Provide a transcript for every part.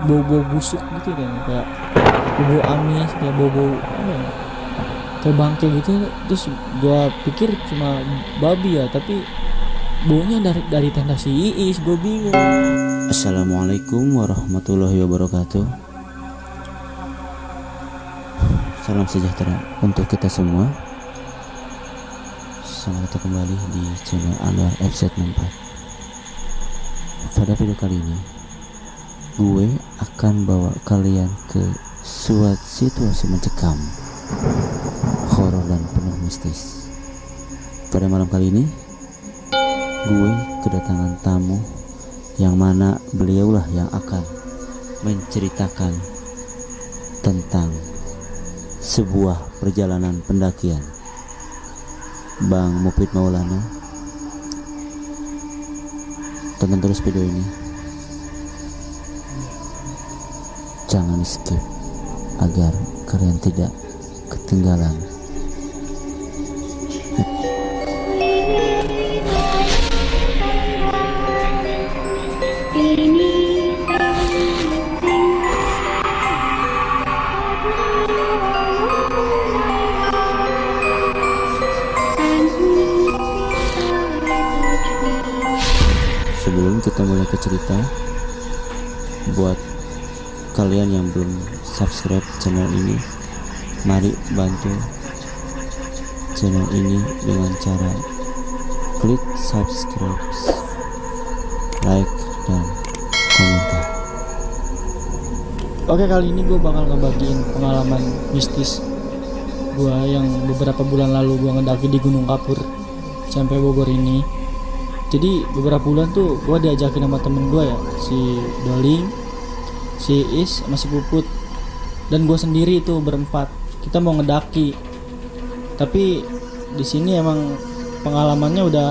bau busuk gitu kan, kayak bau amis, kayak bau apa ya, kayak bangke gitu. Terus gue pikir cuma babi ya, tapi baunya dari tenda si Iis. Gue bingung. Assalamualaikum warahmatullahi wabarakatuh. Salam sejahtera untuk kita semua. Selamat datang kembali di channel Anwar FZ64. Pada video kali ini, gue akan bawa kalian ke suatu situasi mencekam, horor dan penuh mistis. Pada malam kali ini, gue kedatangan tamu yang mana beliaulah yang akan menceritakan tentang sebuah perjalanan pendakian. Bang Mufid Maulana, tonton terus video ini, jangan skip agar kalian tidak ketinggalan. Sebelum kita mulai ke cerita, buat kalian yang belum subscribe channel ini, mari bantu channel ini dengan cara klik subscribe, like, dan komentar. Oke, kali ini gue bakal ngebagiin pengalaman mistis gue yang beberapa bulan lalu gue ngedaki di Gunung Kapur sampai Bogor ini. Jadi beberapa bulan tuh gue diajakin sama temen gue ya, si Doling, si Is, sama si Puput, dan gue sendiri tuh berempat. Kita mau ngedaki, tapi di sini emang pengalamannya udah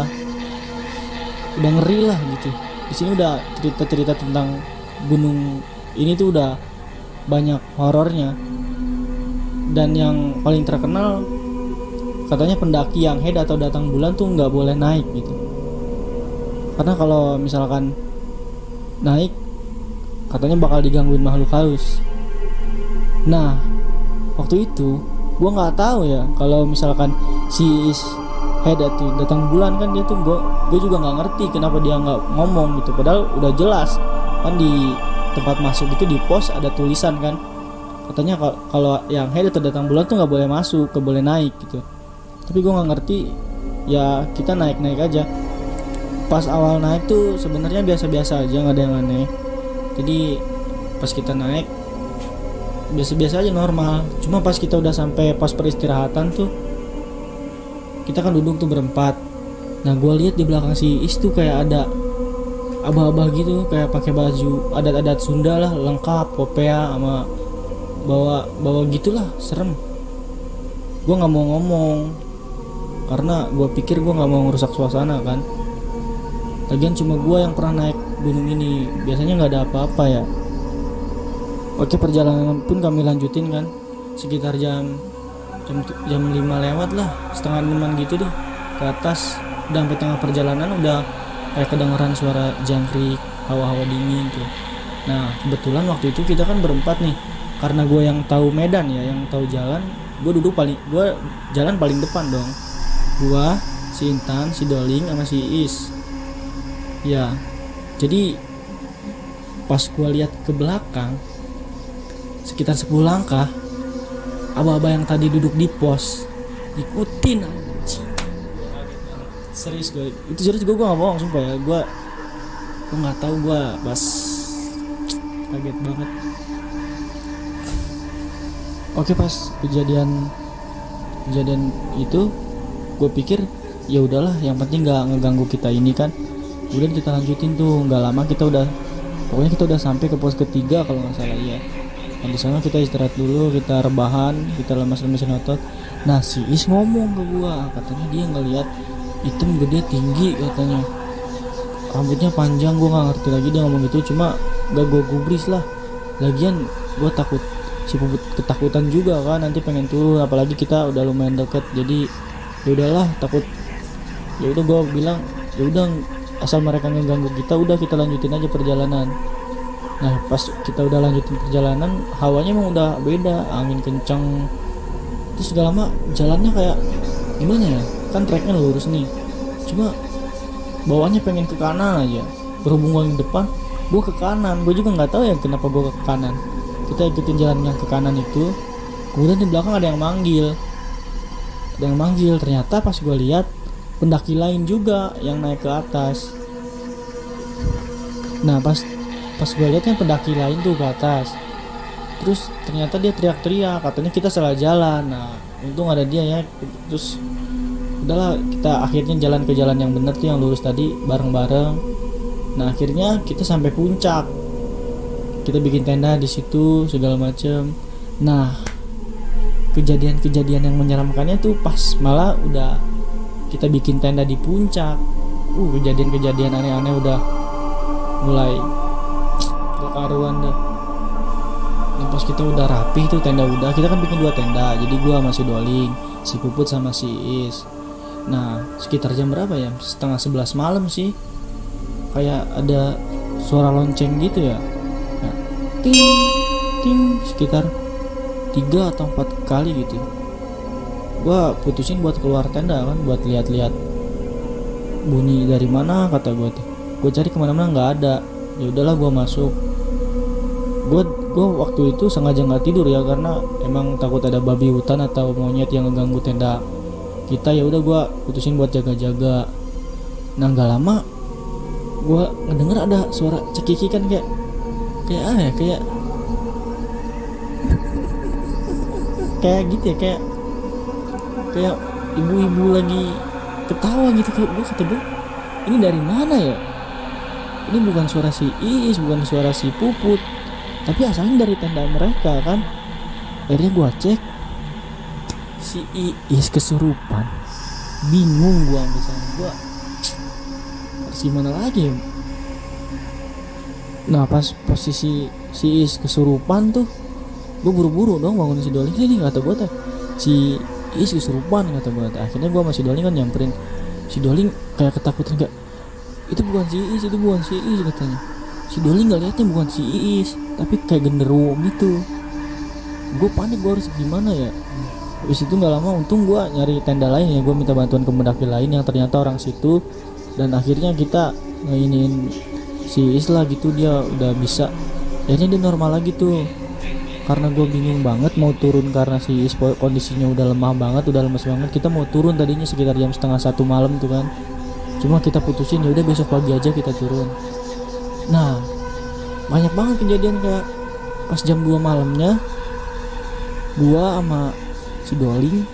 ngeri lah gitu. Di sini udah cerita-cerita tentang gunung ini tuh udah banyak horornya, dan yang paling terkenal katanya pendaki yang head atau datang bulan tuh nggak boleh naik gitu. Karena kalau misalkan naik, katanya bakal digangguin makhluk halus. Nah, waktu itu gue nggak tahu ya kalau misalkan si head itu datang bulan, kan dia tuh gue juga nggak ngerti kenapa dia nggak ngomong gitu. Padahal udah jelas kan di tempat masuk itu di pos ada tulisan kan, katanya kalau yang head atau datang bulan tuh nggak boleh masuk, nggak boleh naik gitu. Tapi gue nggak ngerti, ya kita naik aja. Pas awal naik tuh sebenarnya biasa-biasa aja, nggak ada yang aneh. Jadi pas kita naik biasa-biasa aja, normal. Cuma pas kita udah sampai pos peristirahatan tuh, kita kan duduk tuh berempat. Nah, gue lihat di belakang si Is tuh kayak ada abah-abah gitu, kayak pakai baju adat-adat Sunda lah, lengkap, popea sama bawa gitulah, serem. Gue nggak mau ngomong karena gue pikir gue nggak mau ngerusak suasana kan. Lagian cuma gue yang pernah naik gunung ini, biasanya nggak ada apa-apa ya. Oke, perjalanan pun kami lanjutin kan, sekitar jam 5 lewat lah, setengah 6 gitu deh ke atas. Udah sampai tengah perjalanan udah kayak kedengeran suara jangkrik, hawa-hawa dingin tuh. Nah, kebetulan waktu itu kita kan berempat nih, karena gue yang tahu medan ya, yang tahu jalan, gue jalan paling depan dong. Gue, si Intan, si Doling, sama si Is. Ya, jadi pas gue lihat ke belakang sekitar 10 langkah, abah-abah yang tadi duduk di pos ikutin anjing. Serius gue, itu serius gue nggak bohong sumpah ya. Gue nggak tahu, gue pas kaget banget. Oke, pas kejadian itu gue pikir ya udahlah, yang penting nggak ngeganggu kita ini kan. Kemudian kita lanjutin tuh, nggak lama kita udah sampai ke pos ketiga kalau nggak salah ya. Nah, di sana kita istirahat dulu, kita rebahan, kita lemas-lemasin otot. Nah, si Is ngomong ke gua, katanya dia ngelihat hitam gede tinggi, katanya rambutnya panjang. Gua nggak ngerti lagi dia ngomong gitu, cuma gak gua gubris lah. Lagian gua takut, si Puput ketakutan juga kan, nanti pengen turun, apalagi kita udah lumayan deket. Jadi ya udahlah, takut. Ya udah gua bilang, ya udah asal mereka ngeganggu kita, udah kita lanjutin aja perjalanan. Nah pas kita udah lanjutin perjalanan, hawanya emang udah beda, angin kencang. Terus gak lama jalannya kayak gimana ya, kan treknya lurus nih, cuma bawahnya pengen ke kanan aja. Berhubung gue yang depan, gue ke kanan. Gue juga nggak tahu ya kenapa gue ke kanan. Kita ikutin jalan yang ke kanan itu, kemudian di belakang ada yang manggil. Ternyata pas gue lihat pendaki lain juga yang naik ke atas. Nah pas gue lihat kan pendaki lain tuh ke atas, terus ternyata dia teriak-teriak katanya kita salah jalan. Nah untung ada dia ya. Terus udahlah, kita akhirnya jalan ke jalan yang benar tuh, yang lurus tadi, bareng-bareng. Nah akhirnya kita sampai puncak, kita bikin tenda di situ segala macem. Nah kejadian-kejadian yang menyeramkannya tuh pas malah udah kita bikin tenda di puncak. Kejadian-kejadian aneh-aneh udah mulai gak karuan deh. Dan pas kita udah rapih tuh tenda udah, kita kan bikin 2 tenda. Jadi gua sama si Doling, si Puput sama si Is. Nah sekitar jam berapa ya, setengah 11 malam sih, kayak ada suara lonceng gitu ya. Nah, ting ting sekitar 3 atau 4 kali gitu. Gua putusin buat keluar tenda kan, buat lihat-lihat bunyi dari mana, kata gua tuh. Gua cari kemana-mana nggak ada. Ya udahlah gua masuk. Gua waktu itu sengaja nggak tidur ya, karena emang takut ada babi hutan atau monyet yang ngeganggu tenda kita. Ya udah gua putusin buat jaga-jaga. Nah nggak lama gua ngedenger ada suara cekikikan kayak aneh, kayak gitu ya, kayak ibu-ibu lagi ketawa gitu. Gue kata gue, ini dari mana ya? Ini bukan suara si Iis, bukan suara si Puput, tapi asalnya dari tenda mereka kan. Akhirnya gue cek, si Iis kesurupan. Bingung gue sampai sana, gue harus gimana lagi ya? Nah pas posisi si Iis kesurupan tuh, gue buru-buru dong bangun si Doling. Ini kata gue teh, si Iis kesurupan, kata gue. Akhirnya gue sama si Doling kan nyamperin. Si Doling kayak ketakutan, kayak itu bukan si Iis, itu bukan si Iis katanya. Si Doling nggak liatnya bukan si Iis, tapi kayak genderuwo gitu. Gue panik, gue harus gimana ya. Habis itu nggak lama untung gue nyari tenda lain ya, gue minta bantuan ke pendaki lain yang ternyata orang situ. Dan akhirnya kita ngainin si Iis lah gitu, dia udah bisa. Akhirnya dia normal lagi tuh. Karena gue bingung banget mau turun karena si Iis kondisinya udah lemah banget, udah lemes banget. Kita mau turun tadinya sekitar jam 12:30 malam tuh kan. Cuma kita putusin ya udah besok pagi aja kita turun. Nah banyak banget kejadian kayak pas jam 2 malamnya, gua sama si Doling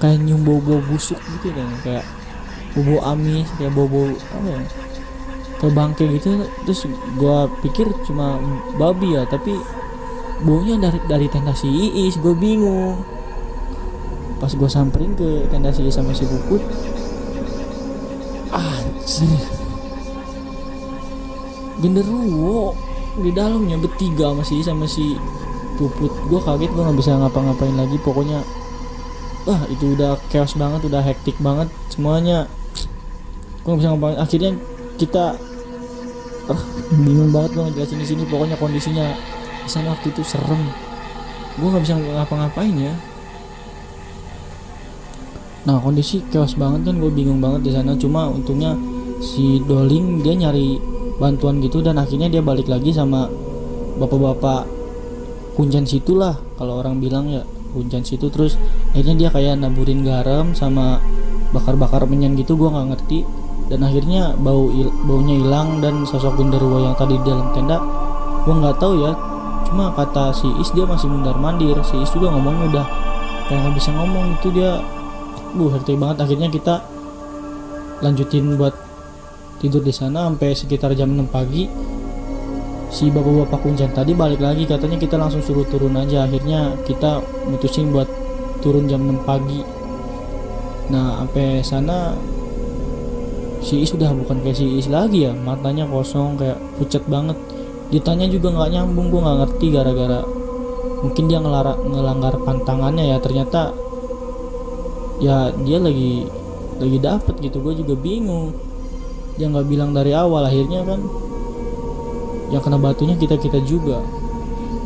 kayak nyium bau-bau busuk gitu kan, kayak bau amis, kayak bau apa ya, kayak bangke gitu. Terus gua pikir cuma babi ya, tapi baunya dari tenda si Iis. Gue bingung. Pas gue samperin ke tenda si Iis sama si Puput, anjir, genderuwo di dalamnya bertiga, sama si Iis sama si Puput. Gue kaget, gue nggak bisa ngapa-ngapain lagi. Pokoknya itu udah chaos banget, udah hektik banget semuanya. Gue nggak bisa ngapain. Akhirnya kita bingung banget gue ngejelasin di sini. Pokoknya kondisinya di sana waktu itu serem, gue nggak bisa ngapa-ngapain ya. Nah kondisi chaos banget kan, gue bingung banget di sana. Cuma untungnya si Doling dia nyari bantuan gitu, dan akhirnya dia balik lagi sama bapak-bapak kuncen situ lah, kalau orang bilang ya kuncen situ. Terus akhirnya dia kayak naburin garam sama bakar-bakar menyan gitu, gue nggak ngerti. Dan akhirnya baunya hilang, dan sosok genderuwo yang tadi di dalam tenda gue nggak tahu ya. Cuma kata si Is dia masih mundar-mandir. Si Is juga ngomongnya udah kayak nggak bisa ngomong itu dia. Hektik banget. Akhirnya kita lanjutin buat tidur di sana sampai sekitar jam 6 pagi. Si bapak-bapak kuncen tadi balik lagi, katanya kita langsung suruh turun aja. Akhirnya kita mutusin buat turun jam 6 pagi. Nah sampai sana si Is udah bukan kayak si Is lagi ya, matanya kosong kayak pucat banget. Ditanya juga nggak nyambung, gue nggak ngerti. Gara-gara mungkin dia ngelanggar pantangannya ya. Ternyata ya dia lagi dapet gitu. Gue juga bingung, dia nggak bilang dari awal. Akhirnya kan yang kena batunya kita juga.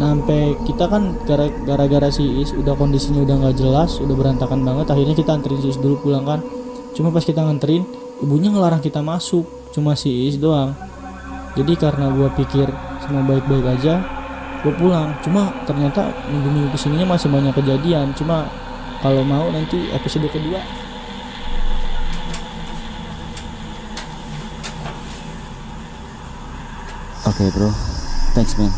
Nah sampai kita kan gara-gara si Is udah kondisinya udah nggak jelas, udah berantakan banget, akhirnya kita anterin si Is dulu pulang kan. Cuma pas kita nganterin, ibunya ngelarang kita masuk, cuma si Is doang. Jadi karena gue pikir semua baik-baik aja, gue pulang. Cuma ternyata minggu-minggu kesininya masih banyak kejadian. Cuma kalau mau nanti episode kedua. Oke bro, thanks man.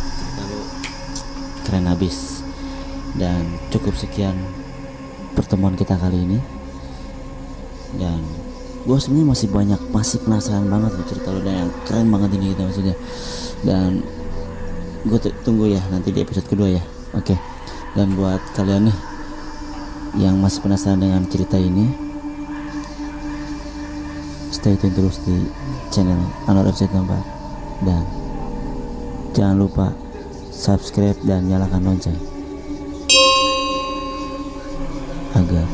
Keren habis. Dan cukup sekian pertemuan kita kali ini. Dan gue sebenarnya masih penasaran banget nih cerita lo, dan yang keren banget ini gitu maksudnya. Dan gue tunggu ya nanti di episode kedua ya. Oke. Dan buat kalian nih yang masih penasaran dengan cerita ini, stay tune terus di channel Anwar FC Tempat, dan jangan lupa subscribe dan nyalakan lonceng agar